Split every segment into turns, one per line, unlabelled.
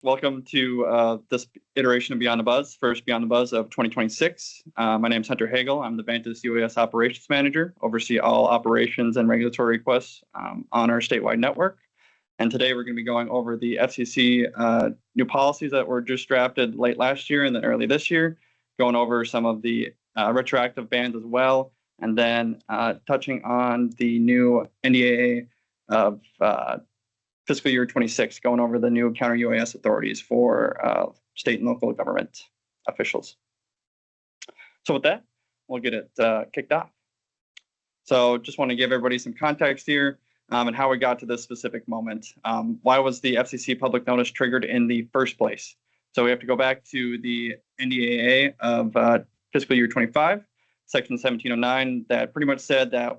Welcome to this iteration of Beyond the Buzz, first Beyond the Buzz of 2026. My name is Hunter Hegel. I'm the Vantas UAS Operations Manager, oversee all operations and regulatory requests on our statewide network. And today we're going to be going over the FCC new policies that were just drafted late last year and then early this year, going over some of the retroactive bans as well, and then touching on the new NDAA of fiscal year 26, going over the new counter UAS authorities for state and local government officials. So with that, we'll get it kicked off. So just want to give everybody some context here and how we got to this specific moment. Why was the FCC public notice triggered in the first place? So we have to go back to the NDAA of fiscal year 25, section 1709, that pretty much said that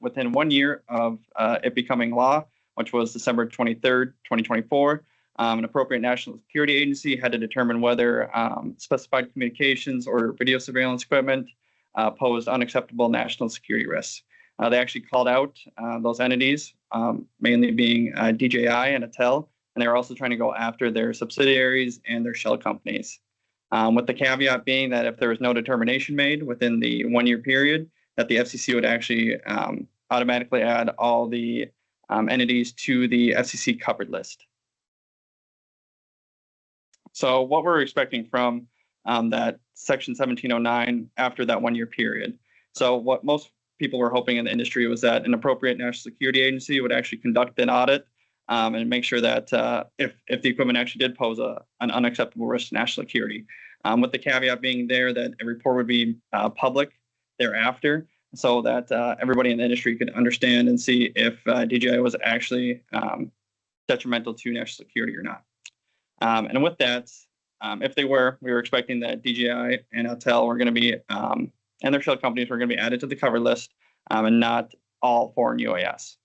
within 1 year of it becoming law, which was December 23rd, 2024, an appropriate national security agency had to determine whether specified communications or video surveillance equipment posed unacceptable national security risks. They actually called out those entities, mainly being DJI and Intel, and they were also trying to go after their subsidiaries and their shell companies, with the caveat being that if there was no determination made within the 1 year period, that the FCC would actually automatically add all the entities to the FCC covered list. So what we're expecting from that section 1709 after that 1 year period. So what most people were hoping in the industry was that an appropriate national security agency would actually conduct an audit and make sure that if the equipment actually did pose an unacceptable risk to national security, with the caveat being there that a report would be public thereafter, so that everybody in the industry could understand and see if DJI was actually detrimental to national security or not. And with that, if they were, we were expecting that DJI and Intel were going to be, and their shell companies were going to be added to the cover list, and not all foreign UAS.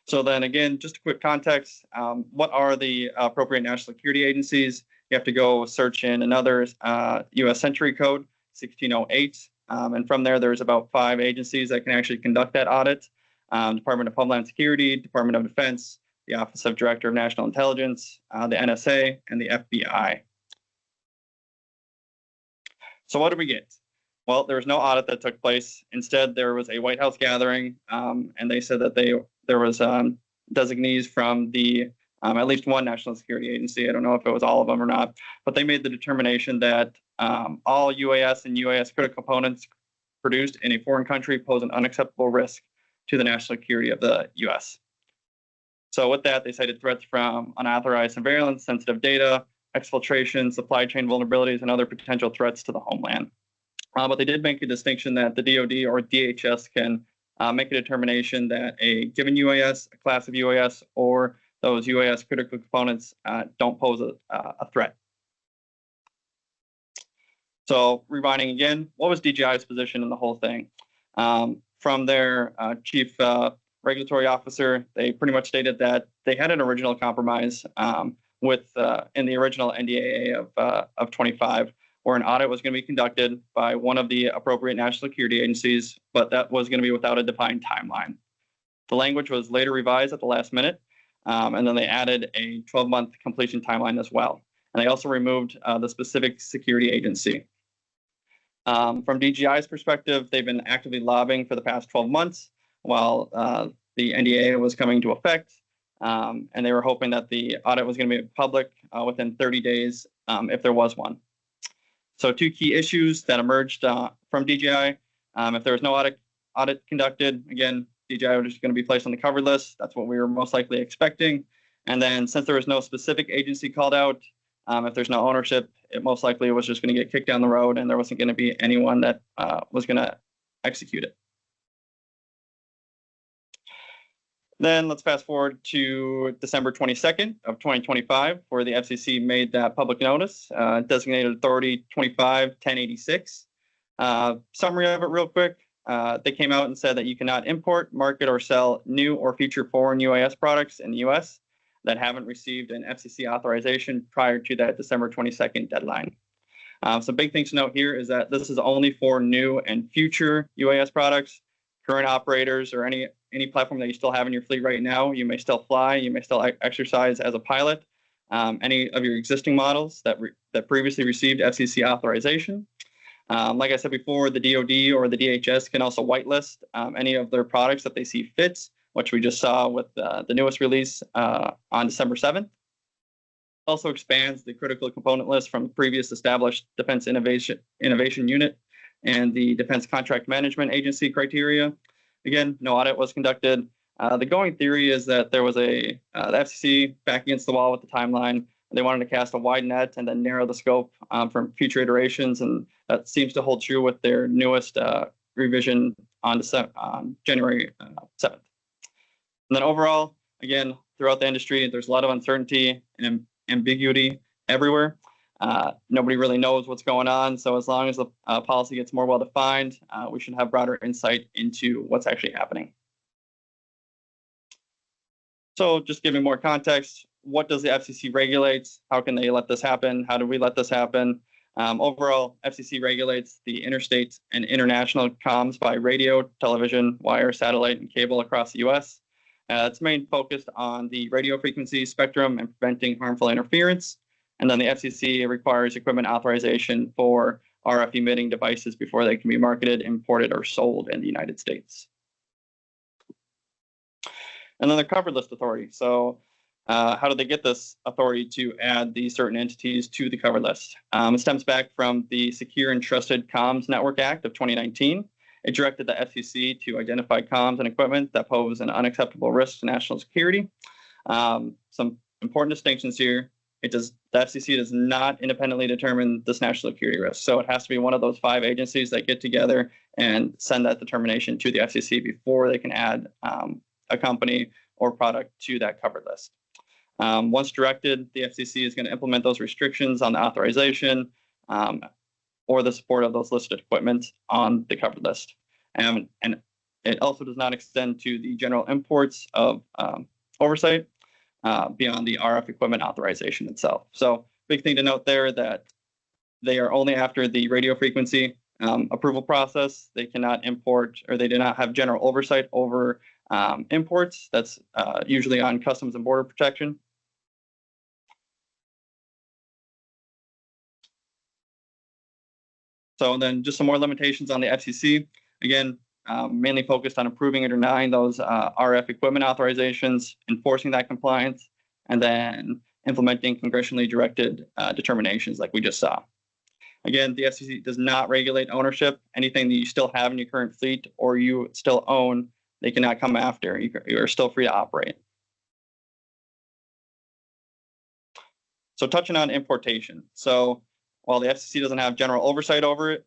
So then again, just a quick context, what are the appropriate national security agencies? You have to go search in another U.S. Century Code, 1608, and from there's about 5 agencies that can actually conduct that audit: Department of Homeland Security, Department of Defense, the Office of Director of National Intelligence, the NSA, and the FBI. So what did we get? Well, there was no audit that took place. Instead, there was a White House gathering, and they said that there was designees from the at least one national security agency. I don't know if it was all of them or not, but they made the determination that all UAS and UAS critical components produced in a foreign country pose an unacceptable risk to the national security of the U.S. So with that, they cited threats from unauthorized surveillance, sensitive data, exfiltration, supply chain vulnerabilities, and other potential threats to the homeland. But they did make a distinction that the DoD or DHS can make a determination that a given UAS, a class of UAS, or those UAS critical components don't pose a threat. So rewinding again, what was DJI's position in the whole thing? From their chief regulatory officer, they pretty much stated that they had an original compromise in the original NDAA of 25, where an audit was going to be conducted by one of the appropriate national security agencies, but that was going to be without a defined timeline. The language was later revised at the last minute, and then they added a 12-month completion timeline as well. And they also removed the specific security agency. From DJI's perspective, they've been actively lobbying for the past 12 months while the NDAA was coming into effect, and they were hoping that the audit was going to be public within 30 days if there was one. So 2 key issues that emerged from DJI. If there was no audit conducted, again, DJI was just going to be placed on the cover list. That's what we were most likely expecting. And then since there was no specific agency called out, if there's no ownership, it most likely was just going to get kicked down the road, and there wasn't going to be anyone that was going to execute it. Then let's fast forward to December 22nd of 2025, where the FCC made that public notice, designated authority 25-1086. Summary of it real quick. They came out and said that you cannot import, market, or sell new or future foreign UAS products in the U.S. that haven't received an FCC authorization prior to that December 22nd deadline. Some big things to note here is that this is only for new and future UAS products. Current operators or any any platform that you still have in your fleet right now, you may still fly, you may still exercise as a pilot. Any of your existing models that previously received FCC authorization. Like I said before, the DoD or the DHS can also whitelist any of their products that they see fit, which we just saw with the newest release on December 7th. Also expands the critical component list from previous established Defense Innovation Unit and the Defense Contract Management Agency criteria. Again, no audit was conducted. The going theory is that there was the FCC back against the wall with the timeline. They wanted to cast a wide net and then narrow the scope from future iterations, and that seems to hold true with their newest revision on January 7th. And then overall, again, throughout the industry, there's a lot of uncertainty and ambiguity everywhere. Nobody really knows what's going on. So as long as the policy gets more well-defined, we should have broader insight into what's actually happening. So just giving more context, what does the FCC regulate? How can they let this happen? How do we let this happen? Overall, FCC regulates the interstate and international comms by radio, television, wire, satellite, and cable across the U.S. It's mainly focused on the radio frequency spectrum and preventing harmful interference. And then the FCC requires equipment authorization for RF emitting devices before they can be marketed, imported, or sold in the United States. And then the covered list authority. So how do they get this authority to add these certain entities to the covered list? It stems back from the Secure and Trusted Comms Network Act of 2019. It directed the FCC to identify comms and equipment that pose an unacceptable risk to national security. Some important distinctions here. The FCC does not independently determine this national security risk. So it has to be one of those 5 agencies that get together and send that determination to the FCC before they can add a company or product to that covered list. Once directed, the FCC is going to implement those restrictions on the authorization or the support of those listed equipment on the covered list. And it also does not extend to the general imports of oversight beyond the RF equipment authorization itself. So big thing to note there that they are only after the radio frequency approval process. They cannot import, or they do not have general oversight over imports. That's usually on Customs and Border Protection. So then just some more limitations on the FCC. Again, mainly focused on approving or denying those RF equipment authorizations, enforcing that compliance, and then implementing congressionally directed determinations like we just saw. Again, the FCC does not regulate ownership. Anything that you still have in your current fleet or you still own, they cannot come after. You're still free to operate. So touching on importation. So while the FCC doesn't have general oversight over it,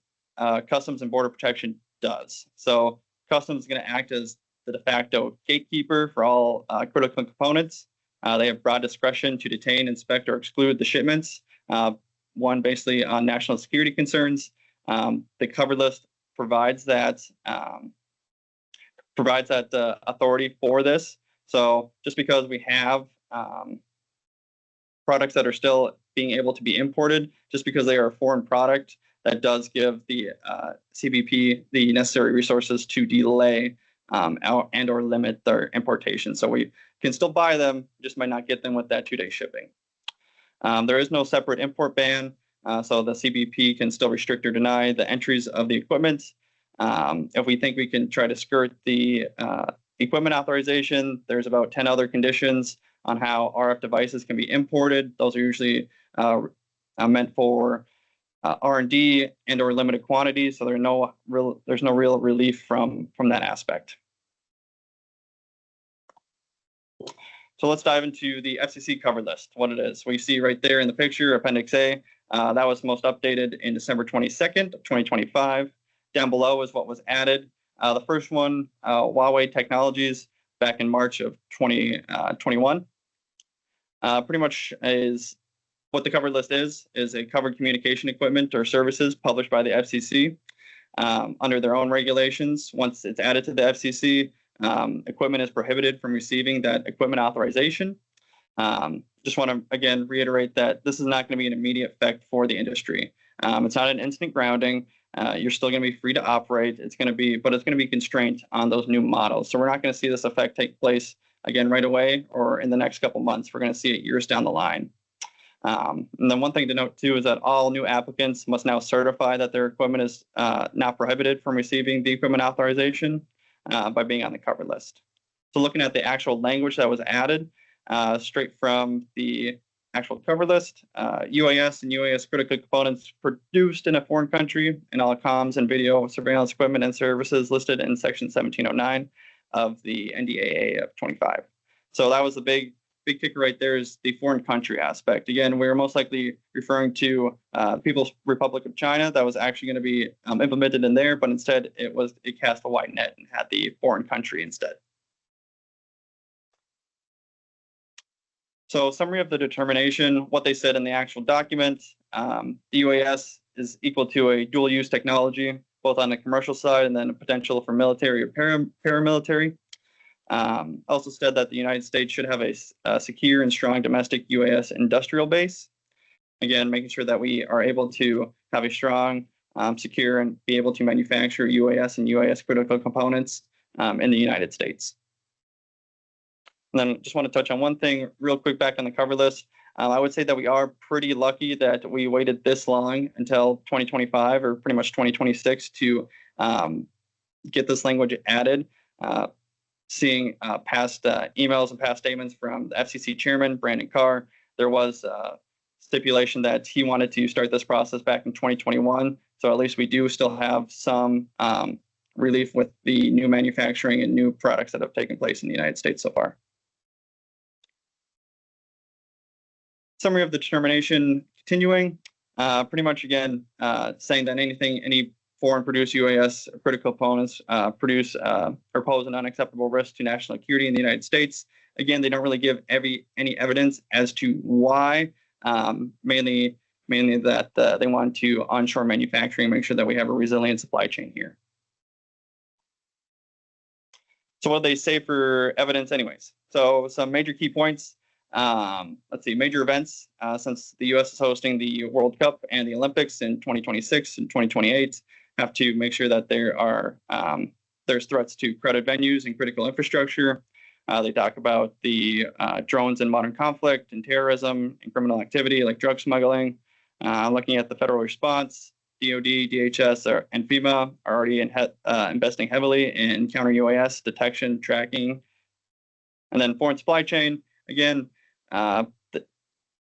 Customs and Border Protection does. So Customs is going to act as the de facto gatekeeper for all critical components. They have broad discretion to detain, inspect, or exclude the shipments. One basically on national security concerns. The covered list provides that authority for this. So just because we have products that are still being able to be imported, just because they are a foreign product, that does give the CBP the necessary resources to delay and or limit their importation. So we can still buy them, just might not get them with that 2-day shipping. There is no separate import ban, so the CBP can still restrict or deny the entries of the equipment. If we think we can try to skirt the equipment authorization, there's about 10 other conditions on how RF devices can be imported. Those are usually meant for R&D and or limited quantities, so there's no real relief from that aspect. So let's dive into the FCC covered list, what it is. We see right there in the picture, Appendix A, that was most updated in December 22nd of 2025. Down below is what was added. The first one, Huawei Technologies, back in March of 2021. Pretty much is what the covered list is a covered communication equipment or services published by the FCC under their own regulations. Once it's added to the FCC, equipment is prohibited from receiving that equipment authorization. Just want to, again, reiterate that this is not going to be an immediate effect for the industry. It's not an instant grounding. You're still going to be free to operate. But it's going to be constrained on those new models. So we're not going to see this effect take place again right away or in the next couple months. We're going to see it years down the line. And then one thing to note too is that all new applicants must now certify that their equipment is not prohibited from receiving the equipment authorization by being on the cover list. So looking at the actual language that was added straight from the actual cover list, UAS and UAS critical components produced in a foreign country and all comms and video surveillance equipment and services listed in section 1709 of the NDAA of 25. So that was the big kicker right there, is the foreign country aspect. Again, we're most likely referring to People's Republic of China. That was actually going to be implemented in there, but instead it cast a wide net and had the foreign country instead. So summary of the determination, what they said in the actual document, the UAS is equal to a dual use technology, both on the commercial side and then a potential for military or paramilitary. Also said that the United States should have a secure and strong domestic UAS industrial base. Again, making sure that we are able to have a strong, secure, and be able to manufacture UAS and UAS critical components in the United States. And then just want to touch on one thing real quick back on the cover list. I would say that we are pretty lucky that we waited this long until 2025 or pretty much 2026 to get this language added. Seeing past emails and past statements from the FCC chairman, Brandon Carr, there was stipulation that he wanted to start this process back in 2021. So at least we do still have some relief with the new manufacturing and new products that have taken place in the United States so far. Summary of the determination continuing, pretty much again saying that any foreign produced UAS critical components pose an unacceptable risk to national security in the United States. Again, they don't really give any evidence as to why, mainly that they want to onshore manufacturing, make sure that we have a resilient supply chain here. So what do they say for evidence anyways? So some major key points. Let's see, major events since the U.S. is hosting the World Cup and the Olympics in 2026 and 2028 have to make sure that there's threats to crowded venues and critical infrastructure. They talk about the drones in modern conflict and terrorism and criminal activity like drug smuggling. Looking at the federal response, DoD, DHS, and FEMA are already investing heavily in counter UAS detection, tracking, and then foreign supply chain. Again,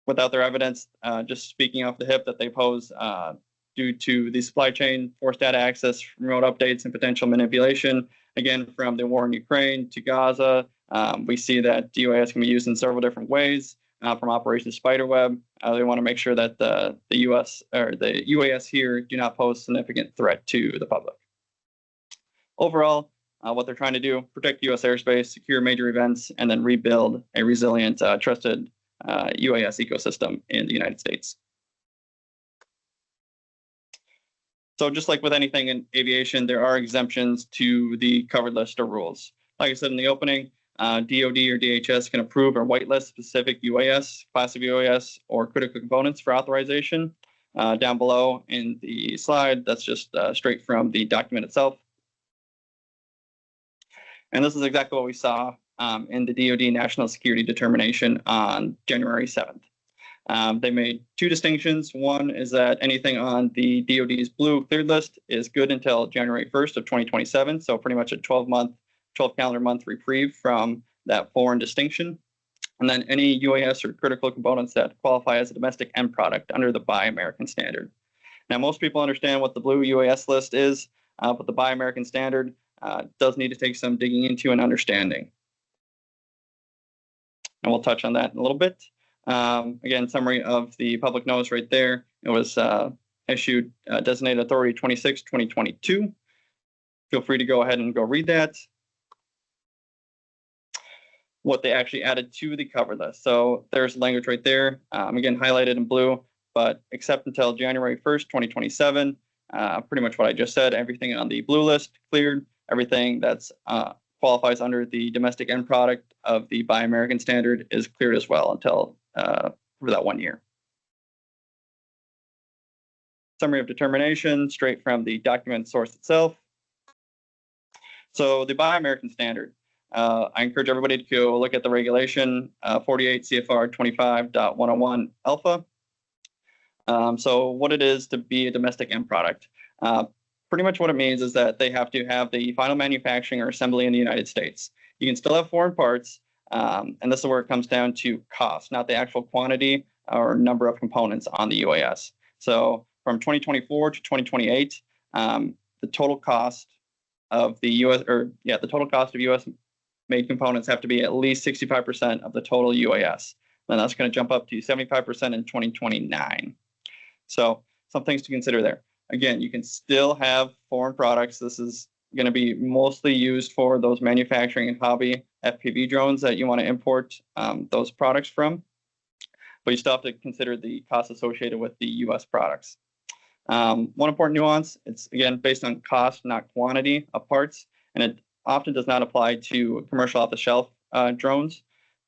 without their evidence, just speaking off the hip that they pose due to the supply chain, forced data access, remote updates, and potential manipulation. Again, from the war in Ukraine to Gaza, we see that UAS can be used in several different ways. From Operation Spiderweb, they want to make sure that the U.S. or the UAS here do not pose significant threat to the public. Overall, what they're trying to do, protect U.S. airspace, secure major events, and then rebuild a resilient, trusted UAS ecosystem in the United States. So just like with anything in aviation, there are exemptions to the covered list of rules. Like I said in the opening, DoD or DHS can approve or whitelist specific UAS, class of UAS, or critical components for authorization. Down below in the slide, that's just straight from the document itself. And this is exactly what we saw in the DoD National Security Determination on January 7th. They made two distinctions. One is that anything on the DoD's blue cleared list is good until January 1st of 2027, so pretty much a 12 calendar month reprieve from that foreign distinction. And then any UAS or critical components that qualify as a domestic end product under the Buy American standard. Now, most people understand what the blue UAS list is, but the Buy American standard does need to take some digging into and understanding. And we'll touch on that in a little bit. Again, summary of the public notice right there. It was issued Designated Authority 26/2022. Feel free to go ahead and go read that. What they actually added to the cover list. So there's language right there, again, highlighted in blue, but except until January 1st, 2027, pretty much what I just said, everything on the blue list cleared, everything that's qualifies under the domestic end product of the Buy American standard is cleared as well until for that 1 year. summary of determination straight from the document source itself. So the Buy American standard. I encourage everybody to go look at the regulation 48 CFR 25.101 alpha. So what it is to be a domestic end product. Pretty much what it means is that they have to have the final manufacturing or assembly in the United States. You can still have foreign parts, and this is where it comes down to cost, not the actual quantity or number of components on the UAS. So from 2024 to 2028, the total cost of the total cost of US made components have to be at least 65% of the total UAS. Then that's going to jump up to 75% in 2029. So some things to consider there. Again, you can still have foreign products. This is going to be mostly used for those manufacturing and hobby FPV drones that you want to import those products from. But you still have to consider the costs associated with the US products. One important nuance, it's again based on cost, not quantity of parts, and it often does not apply to commercial off-the-shelf drones,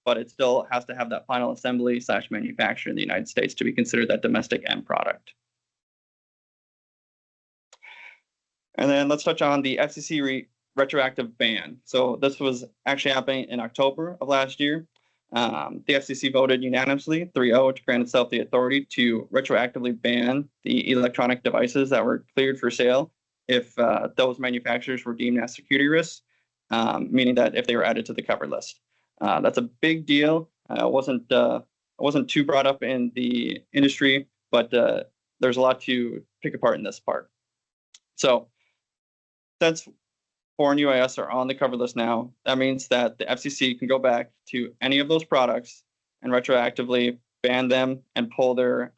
but it still has to have that final assembly / manufacture in the United States to be considered that domestic end product. And then let's touch on the FCC retroactive ban. So this was actually happening in October of last year. The FCC voted unanimously 3-0 to grant itself the authority to retroactively ban the electronic devices that were cleared for sale if those manufacturers were deemed as security risks, meaning that if they were added to the covered list. That's a big deal. It wasn't too brought up in the industry, but there's a lot to pick apart in this part. So since foreign UAS are on the covered list now, that means that the FCC can go back to any of those products and retroactively ban them and pull their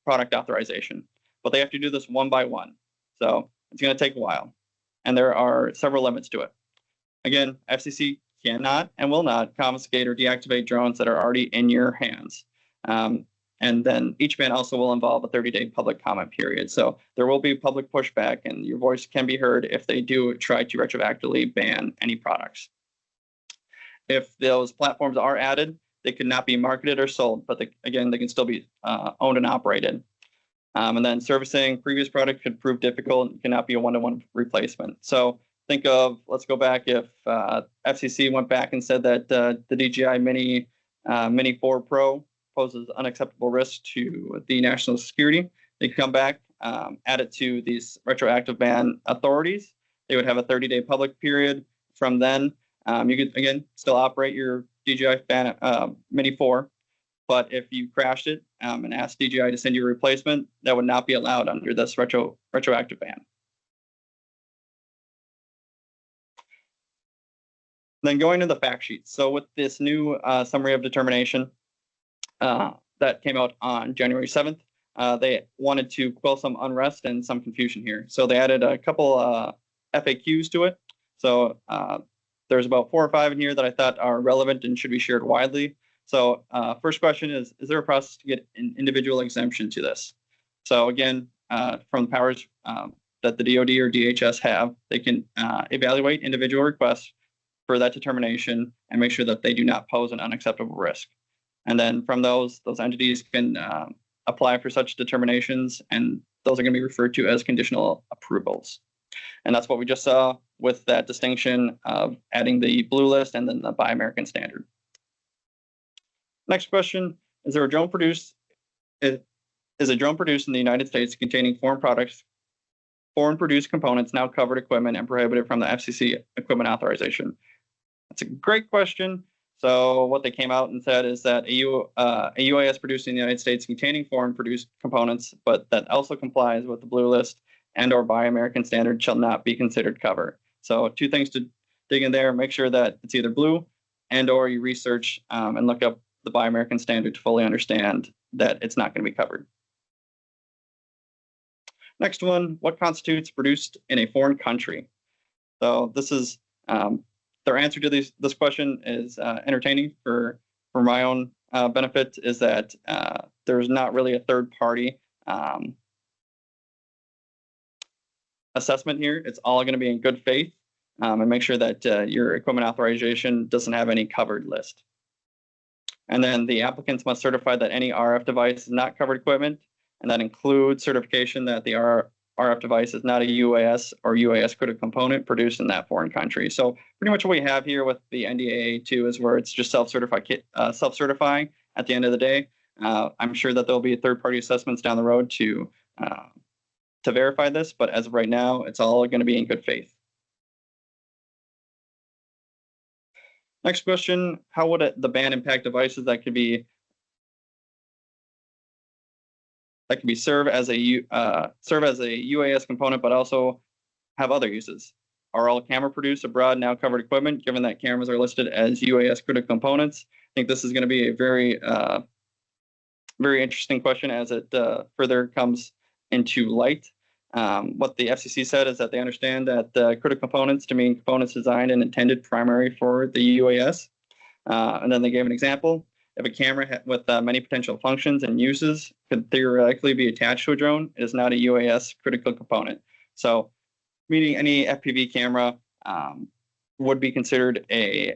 product authorization. But they have to do this one by one. So it's going to take a while. And there are several limits to it. Again, FCC cannot and will not confiscate or deactivate drones that are already in your hands. And then each ban also will involve a 30-day public comment period. So there will be public pushback, and your voice can be heard if they do try to retroactively ban any products. If those platforms are added, they could not be marketed or sold, but again, they can still be owned and operated. And then servicing previous product could prove difficult and cannot be a one-to-one replacement. So think of, let's go back if FCC went back and said that the DJI Mini 4 Pro poses unacceptable risk to the national security. They could come back, add it to these retroactive ban authorities. They would have a 30-day public period. From then, you could, again, still operate your DJI Mini 4, but if you crashed it and asked DJI to send you a replacement, that would not be allowed under this retroactive ban. Then going to the fact sheet. So with this new summary of determination, that came out on January 7th. They wanted to quell some unrest and some confusion here. So they added a couple FAQs to it. So there's about 4 or 5 in here that I thought are relevant and should be shared widely. So first question is there a process to get an individual exemption to this? So again, from the powers that the DoD or DHS have, they can evaluate individual requests for that determination and make sure that they do not pose an unacceptable risk. And then from those entities can apply for such determinations, and those are going to be referred to as conditional approvals. And that's what we just saw with that distinction of adding the blue list and then the Buy American standard. Next question, is a drone produced in the United States containing foreign produced components now covered equipment and prohibited from the FCC equipment authorization? That's a great question. So what they came out and said is that a UAS produced in the United States containing foreign produced components, but that also complies with the blue list and or Buy American standard shall not be considered covered. So 2 things to dig in there, make sure that it's either blue and or you research and look up the Buy American standard to fully understand that it's not going to be covered. Next one, what constitutes produced in a foreign country? So this is their answer to this question is entertaining for my own benefit, is that there's not really a third party assessment here. It's all going to be in good faith and make sure that your equipment authorization doesn't have any covered list. And then the applicants must certify that any RF device is not covered equipment and that includes certification that the RF device is not a UAS or UAS critical component produced in that foreign country. So pretty much what we have here with the NDAA2 is where it's just self-certifying at the end of the day. I'm sure that there'll be third-party assessments down the road to verify this, but as of right now, it's all going to be in good faith. Next question: how would the ban impact devices that could be serve as a UAS component, but also have other uses? Are all camera produced abroad now covered equipment, given that cameras are listed as UAS critical components? I think this is going to be a very interesting question as it further comes into light. What the FCC said is that they understand that critical components to mean components designed and intended primary for the UAS. And then they gave an example. If a camera with many potential functions and uses could theoretically be attached to a drone, it is not a UAS critical component. So, meaning any FPV camera would be considered a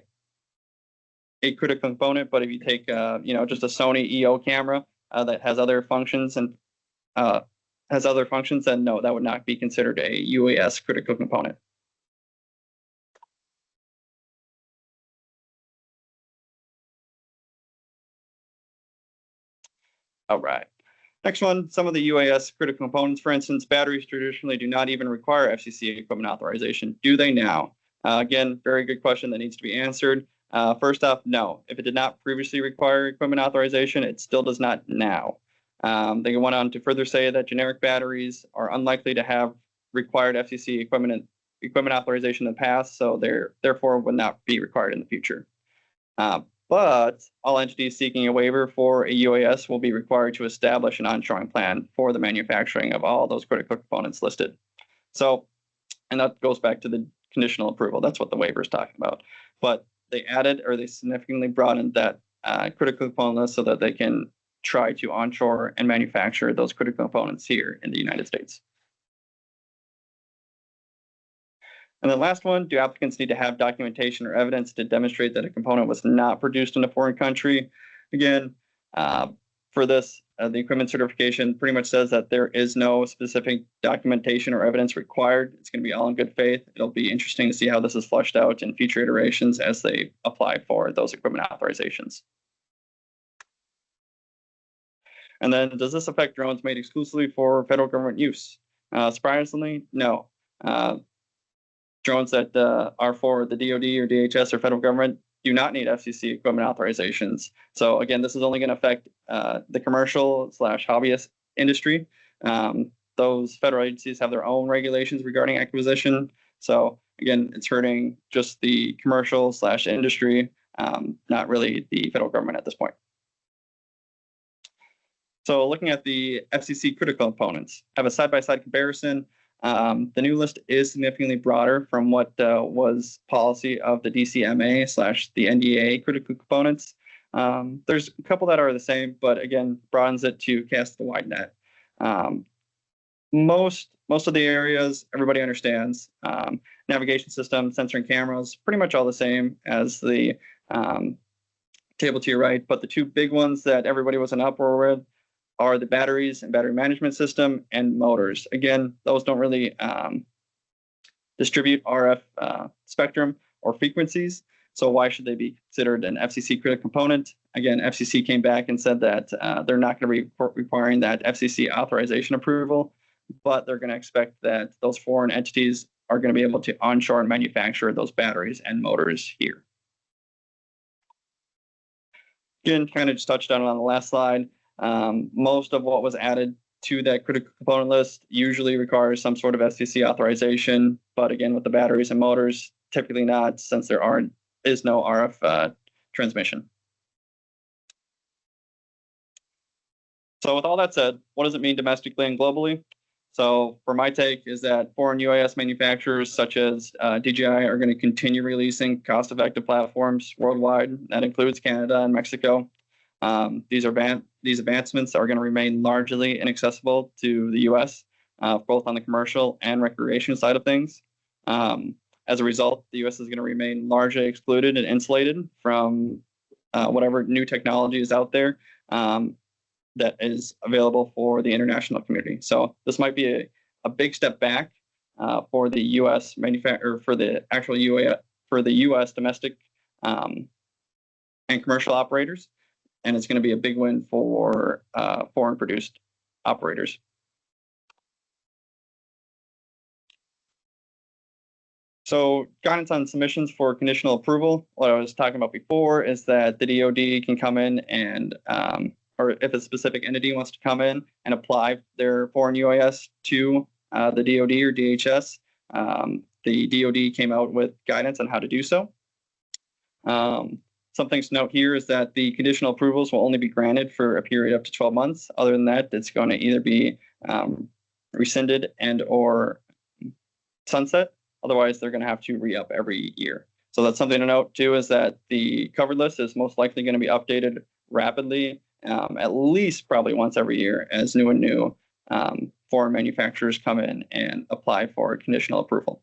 critical component. But if you take, just a Sony EO camera that has other functions then no, that would not be considered a UAS critical component. All right. Next one, some of the UAS critical components, for instance, batteries traditionally do not even require FCC equipment authorization. Do they now? Again, very good question that needs to be answered. First off, no. If it did not previously require equipment authorization, it still does not now. They went on to further say that generic batteries are unlikely to have required FCC equipment authorization in the past, so therefore would not be required in the future. But all entities seeking a waiver for a UAS will be required to establish an onshoring plan for the manufacturing of all those critical components listed. So, and that goes back to the conditional approval. That's what the waiver is talking about. But they significantly broadened that critical component list so that they can try to onshore and manufacture those critical components here in the United States. And the last one, do applicants need to have documentation or evidence to demonstrate that a component was not produced in a foreign country? Again, for this, the equipment certification pretty much says that there is no specific documentation or evidence required. It's going to be all in good faith. It'll be interesting to see how this is fleshed out in future iterations as they apply for those equipment authorizations. And then, does this affect drones made exclusively for federal government use? Surprisingly, no. Drones that are for the DoD or DHS or federal government do not need FCC equipment authorizations. So again, this is only going to affect the commercial / hobbyist industry. Those federal agencies have their own regulations regarding acquisition. So again, it's hurting just the commercial / industry, not really the federal government at this point. So looking at the FCC critical components, I have a side-by-side comparison. The new list is significantly broader from what was policy of the DCMA / the NDAA critical components. There's a couple that are the same, but again, broadens it to cast the wide net. Most of the areas everybody understands. Navigation system, sensor and cameras, pretty much all the same as the table to your right. But the two big ones that everybody was in uproar with are the batteries and battery management system and motors. Again, those don't really distribute RF spectrum or frequencies. So why should they be considered an FCC critical component? Again, FCC came back and said that they're not going to be requiring that FCC authorization approval, but they're going to expect that those foreign entities are going to be able to onshore and manufacture those batteries and motors here. Again, kind of just touched on it on the last slide. Most of what was added to that critical component list usually requires some sort of FCC authorization, but again, with the batteries and motors, typically not, since there is no RF transmission. So with all that said, what does it mean domestically and globally? So for my take is that foreign UAS manufacturers such as DJI are going to continue releasing cost-effective platforms worldwide. That includes Canada and Mexico. These advancements are going to remain largely inaccessible to the U.S., both on the commercial and recreation side of things. As a result, the U.S. is going to remain largely excluded and insulated from whatever new technology is out there. that is available for the international community. So this might be a big step back for the U.S. manufacturer, for the actual UAS, for the U.S. domestic and commercial operators, and it's going to be a big win for foreign-produced operators. So guidance on submissions for conditional approval. What I was talking about before is that the DoD can come in and, or if a specific entity wants to come in and apply their foreign UAS to the DoD or DHS, the DoD came out with guidance on how to do so. Some things to note here is that the conditional approvals will only be granted for a period up to 12 months. Other than that, it's going to either be rescinded and or sunset. Otherwise, they're going to have to re-up every year. So that's something to note too, is that the covered list is most likely going to be updated rapidly, at least probably once every year, as new foreign manufacturers come in and apply for conditional approval.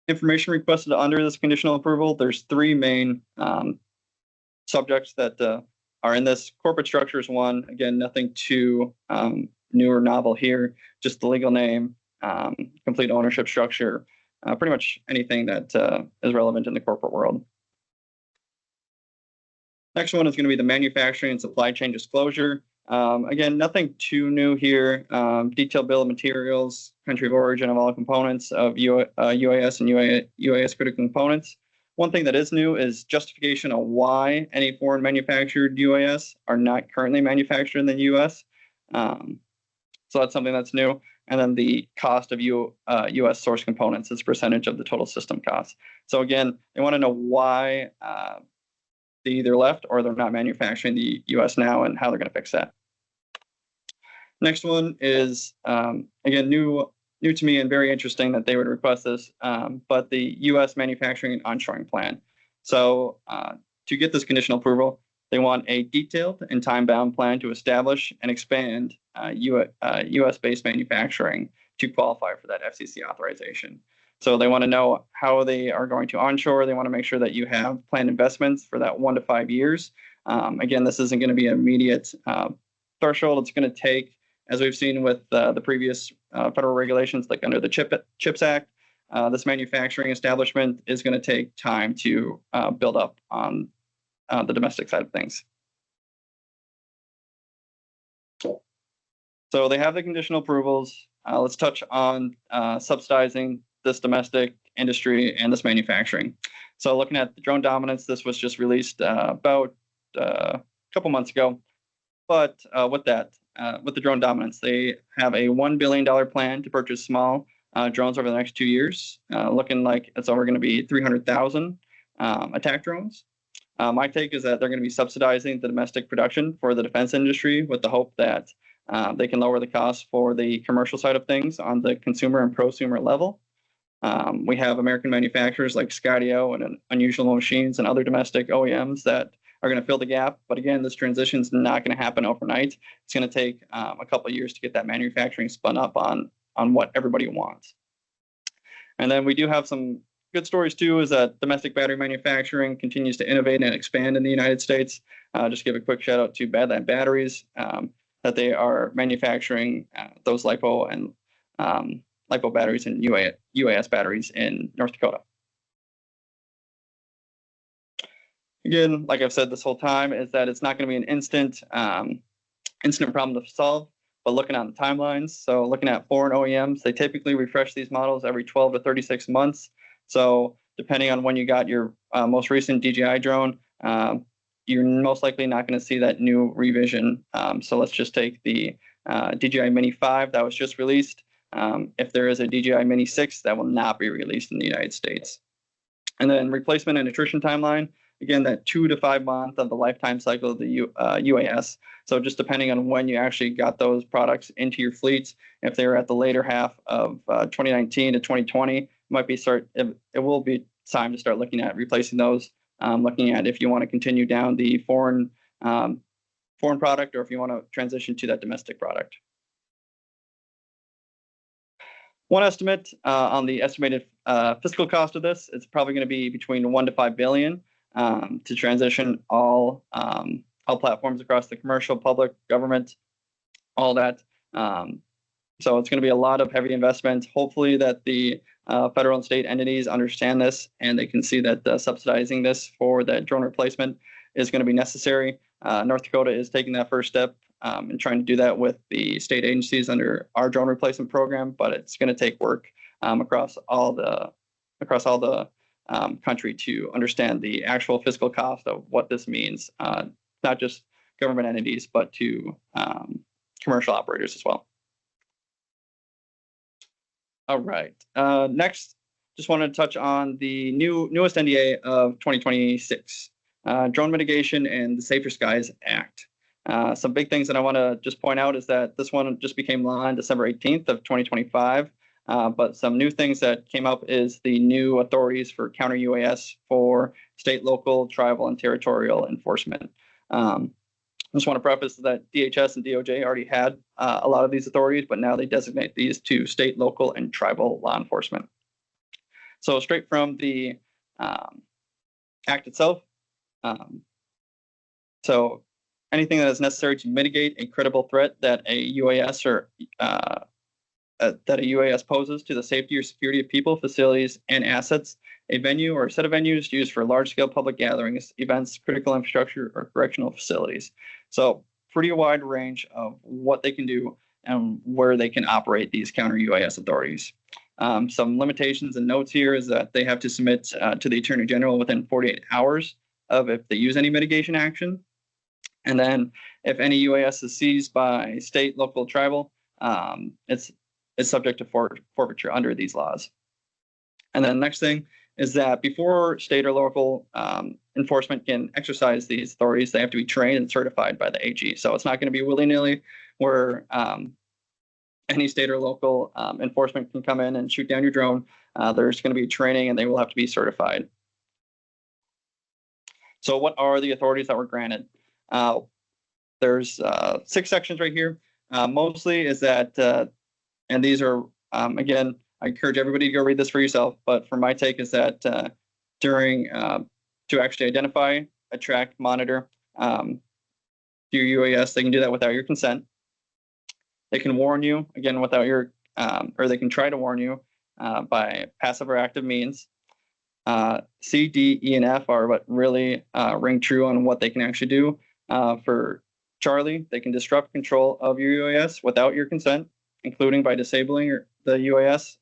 Information requested under this conditional approval, there's three main subjects that are in this. Corporate structure is one. Again, nothing too new or novel here, just the legal name, complete ownership structure, pretty much anything that is relevant in the corporate world. Next one is going to be the manufacturing and supply chain disclosure. Again, nothing too new here. Detailed bill of materials, country of origin of all components of UAS and UAS critical components. One thing that is new is justification of why any foreign manufactured UAS are not currently manufactured in the U.S. So that's something that's new. And then the cost of U.S. source components as percentage of the total system cost. So again, they want to know why they either left or they're not manufacturing the U.S. now and how they're going to fix that. Next one is, again, new to me and very interesting that they would request this, but the U.S. manufacturing and onshoring plan. So to get this conditional approval, they want a detailed and time-bound plan to establish and expand U.S.-based manufacturing to qualify for that FCC authorization. So they want to know how they are going to onshore. They want to make sure that you have planned investments for that 1 to 5 years. Again, this isn't going to be an immediate threshold. It's going to take, as we've seen with the previous federal regulations, like under the CHIPS Act, this manufacturing establishment is going to take time to build up on the domestic side of things. So they have the conditional approvals. Let's touch on subsidizing this domestic industry and this manufacturing. So looking at the drone dominance, this was just released about a couple months ago. But with the drone dominance, they have a $1 billion plan to purchase small drones over the next 2 years, looking like it's over going to be 300,000 attack drones. My take is that they're going to be subsidizing the domestic production for the defense industry with the hope that they can lower the cost for the commercial side of things on the consumer and prosumer level. We have American manufacturers like Skydio and Unusual Machines and other domestic OEMs that are going to fill the gap. But again, this transition is not going to happen overnight. It's going to take a couple of years to get that manufacturing spun up on what everybody wants. And then we do have some good stories too, is that domestic battery manufacturing continues to innovate and expand in the United States. Just give a quick shout out to Badland Batteries, that they are manufacturing those LiPo and LiPo batteries and UAS batteries in North Dakota. Again, like I've said this whole time, is that it's not going to be an instant problem to solve, but looking on the timelines. So looking at foreign OEMs, they typically refresh these models every 12 to 36 months. So depending on when you got your most recent DJI drone, you're most likely not going to see that new revision. So let's just take the DJI Mini 5 that was just released. If there is a DJI Mini 6, that will not be released in the United States. And then replacement and attrition timeline, again, that 2 to 5 month of the lifetime cycle of the UAS. So just depending on when you actually got those products into your fleets, if they were at the later half of 2019 to 2020, it will be time to start looking at replacing those, looking at if you want to continue down the foreign product or if you want to transition to that domestic product. One estimate on the estimated fiscal cost of this, it's probably going to be between $1 to $5 billion to transition all all platforms across the commercial, public, government, all that. So it's going to be a lot of heavy investment. Hopefully that the federal and state entities understand this and they can see that subsidizing this for that drone replacement is going to be necessary. North Dakota is taking that first step and trying to do that with the state agencies under our drone replacement program, but it's going to take work across all the country to understand the actual fiscal cost of what this means, not just government entities, but to commercial operators as well. All right. Next, just wanted to touch on the newest NDA of 2026, Drone Mitigation and the Safer Skies Act. Some big things that I want to just point out is that this one just became law on December 18th of 2025. But some new things that came up is the new authorities for counter UAS for state, local, tribal, and territorial enforcement. I just want to preface that DHS and DOJ already had a lot of these authorities, but now they designate these to state, local, and tribal law enforcement. So straight from the act itself. So anything that is necessary to mitigate a credible threat that a UAS or that a UAS poses to the safety or security of people, facilities, and assets, a venue or a set of venues used for large-scale public gatherings, events, critical infrastructure, or correctional facilities. So pretty wide range of what they can do and where they can operate these counter UAS authorities. Some limitations and notes here is that they have to submit to the Attorney General within 48 hours of if they use any mitigation action. And then if any UAS is seized by state, local, tribal, it's subject to forfeiture under these laws. And then the next thing is that before state or local enforcement can exercise these authorities, they have to be trained and certified by the AG. So it's not going to be willy-nilly where any state or local enforcement can come in and shoot down your drone. There's going to be training and they will have to be certified. So what are the authorities that were granted? There's 6 sections right here. Mostly is that, and these are, again, I encourage everybody to go read this for yourself, but for my take is that to actually identify, attract, monitor your UAS, they can do that without your consent. They can warn you, again, without your, or they can try to warn you by passive or active means. C, D, E, and F are what really ring true on what they can actually do. For Charlie, they can disrupt control of your UAS without your consent, including by disabling the UAS,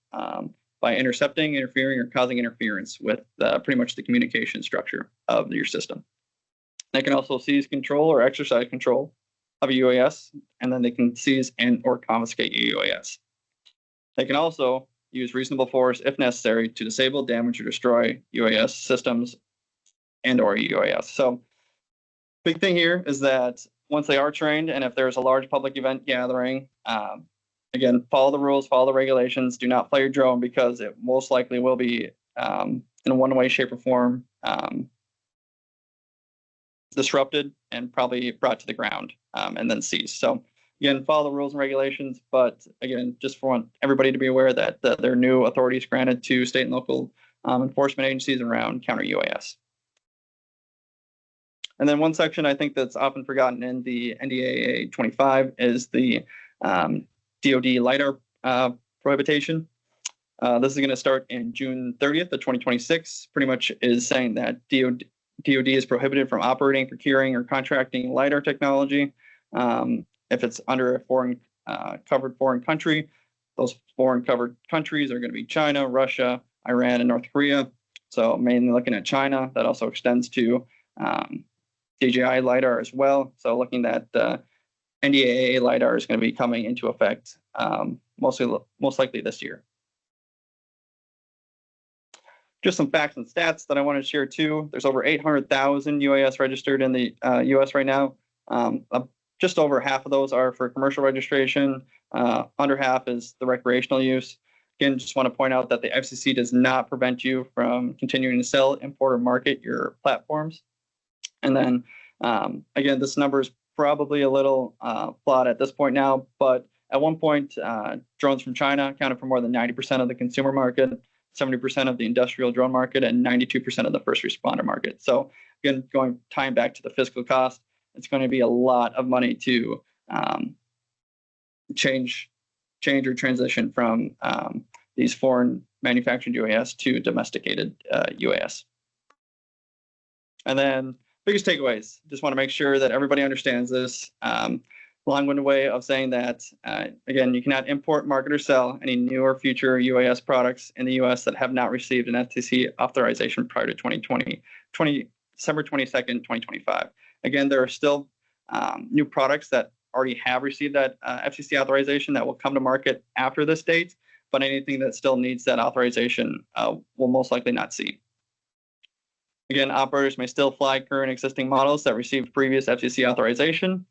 by intercepting, interfering, or causing interference with pretty much the communication structure of your system. They can also seize control or exercise control of a UAS, and then they can seize and or confiscate your UAS. They can also use reasonable force if necessary to disable, damage, or destroy UAS systems and or UAS. So big thing here is that once they are trained, and if there's a large public event gathering, again, follow the rules, follow the regulations. Do not fly your drone because it most likely will be in one way, shape, or form disrupted and probably brought to the ground and then seized. So again, follow the rules and regulations, but again, just want everybody to be aware that there are new authorities granted to state and local enforcement agencies around counter UAS. And then one section I think that's often forgotten in the NDAA 25 is the DoD LiDAR prohibition. This is going to start in June 30th of 2026. Pretty much is saying that DoD is prohibited from operating, procuring, or contracting LiDAR technology. If it's under a foreign covered foreign country, those foreign covered countries are going to be China, Russia, Iran, and North Korea. So mainly looking at China. That also extends to DJI LiDAR as well. So looking at NDAA LiDAR is going to be coming into effect most likely this year. Just some facts and stats that I wanted to share too. There's over 800,000 UAS registered in the U.S. right now. Just over half of those are for commercial registration. Under half is the recreational use. Again, just want to point out that the FCC does not prevent you from continuing to sell, import, or market your platforms. And then, again, this number is probably a little flawed at this point now, but at one point, drones from China accounted for more than 90% of the consumer market, 70% of the industrial drone market, and 92% of the first responder market. So again, tying back to the fiscal cost, it's going to be a lot of money to change or transition from these foreign manufactured UAS to domesticated UAS. And then biggest takeaways, just want to make sure that everybody understands this. Long-winded way of saying that, again, you cannot import, market, or sell any new or future UAS products in the U.S. that have not received an FCC authorization prior to December 22nd, 2025. Again, there are still new products that already have received that FCC authorization that will come to market after this date, but anything that still needs that authorization will most likely not see. Again, operators may still fly current existing models that received previous FCC authorization.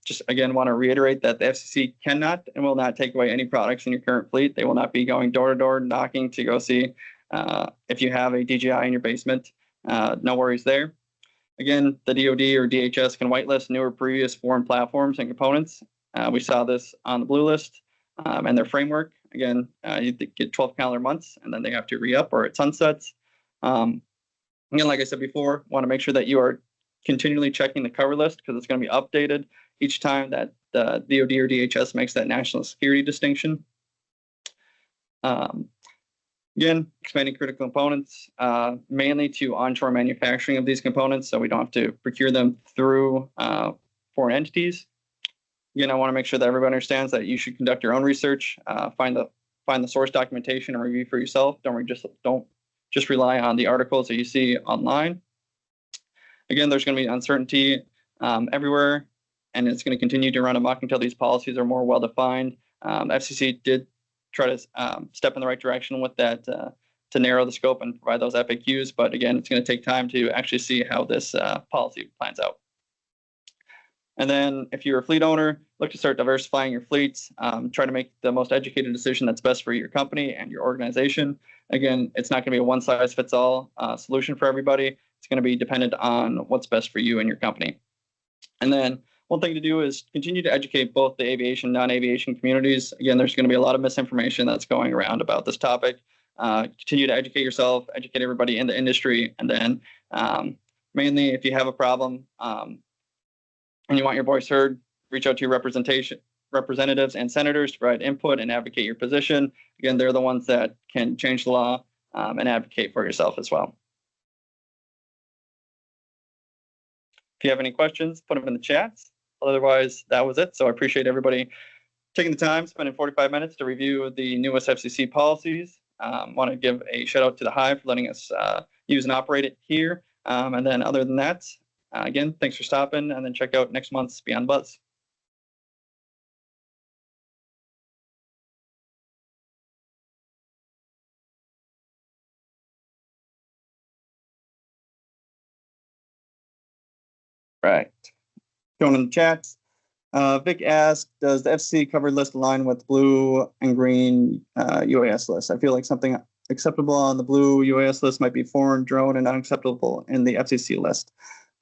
Just again, want to reiterate that the FCC cannot and will not take away any products in your current fleet. They will not be going door to door knocking to go see if you have a DJI in your basement. No worries there. Again, the DoD or DHS can whitelist newer previous foreign platforms and components. We saw this on the blue list and their framework. Again, you get 12 calendar months and then they have to re-up or it sunsets. Again, like I said before, want to make sure that you are continually checking the cover list because it's going to be updated each time that the DoD or DHS makes that national security distinction. Again, expanding critical components, mainly to onshore manufacturing of these components so we don't have to procure them through foreign entities. Again, I want to make sure that everybody understands that you should conduct your own research, find the source documentation and review for yourself. Don't just rely on the articles that you see online. Again, there's going to be uncertainty everywhere, and it's going to continue to run amok until these policies are more well-defined. FCC did try to step in the right direction with that to narrow the scope and provide those FAQs, but again, it's going to take time to actually see how this policy plans out. And then if you're a fleet owner, look to start diversifying your fleets. Try to make the most educated decision that's best for your company and your organization. Again, it's not going to be a one-size-fits-all solution for everybody. It's going to be dependent on what's best for you and your company. And then one thing to do is continue to educate both the aviation, non-aviation communities. Again, there's going to be a lot of misinformation that's going around about this topic. Continue to educate yourself, educate everybody in the industry, and then mainly if you have a problem and you want your voice heard, reach out to your representatives and senators to provide input and advocate your position. Again, they're the ones that can change the law and advocate for yourself as well. If you have any questions, put them in the chats. Otherwise, that was it. So I appreciate everybody taking the time, spending 45 minutes to review the newest FCC policies. Want to give a shout out to the Hive for letting us use and operate it here. And then other than that, again, thanks for stopping, and then check out next month's Beyond Buzz. Right. Going in the chats. Vic asked, does the FCC covered list align with blue and green UAS list? I feel like something acceptable on the blue UAS list might be foreign drone and unacceptable in the FCC list.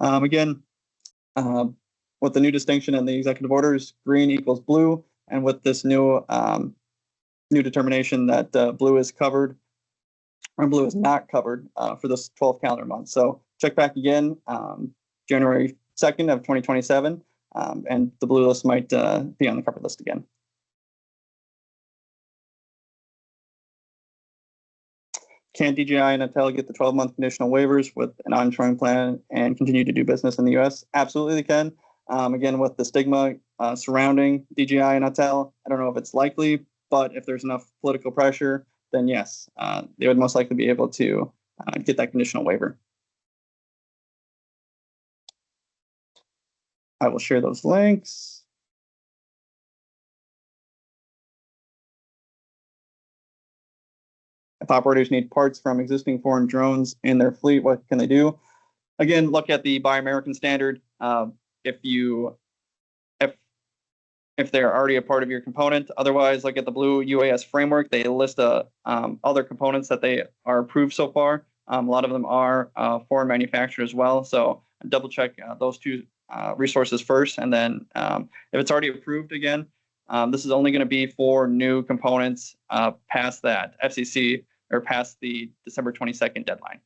Again, with the new distinction in the executive orders, green equals blue, and with this new determination that blue is covered, or blue is not covered for this 12 calendar month. So check back again, January 2nd of 2027, and the blue list might be on the cover list again. Can DJI and Intel get the 12-month conditional waivers with an onshoring plan and continue to do business in the U.S.? Absolutely, they can. Again, with the stigma surrounding DJI and Intel, I don't know if it's likely, but if there's enough political pressure, then yes, they would most likely be able to get that conditional waiver. I will share those links. If operators need parts from existing foreign drones in their fleet, what can they do? Again, look at the Buy American standard. If they're already a part of your component. Otherwise, look at the blue UAS framework. They list other components that they are approved so far. A lot of them are foreign manufactured as well. So double check those two resources first. And then if it's already approved again, this is only going to be for new components past that FCC or past the December 22nd deadline.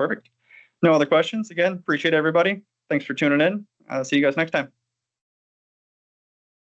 Perfect. No other questions. Again, appreciate everybody. Thanks for tuning in. See you guys next time.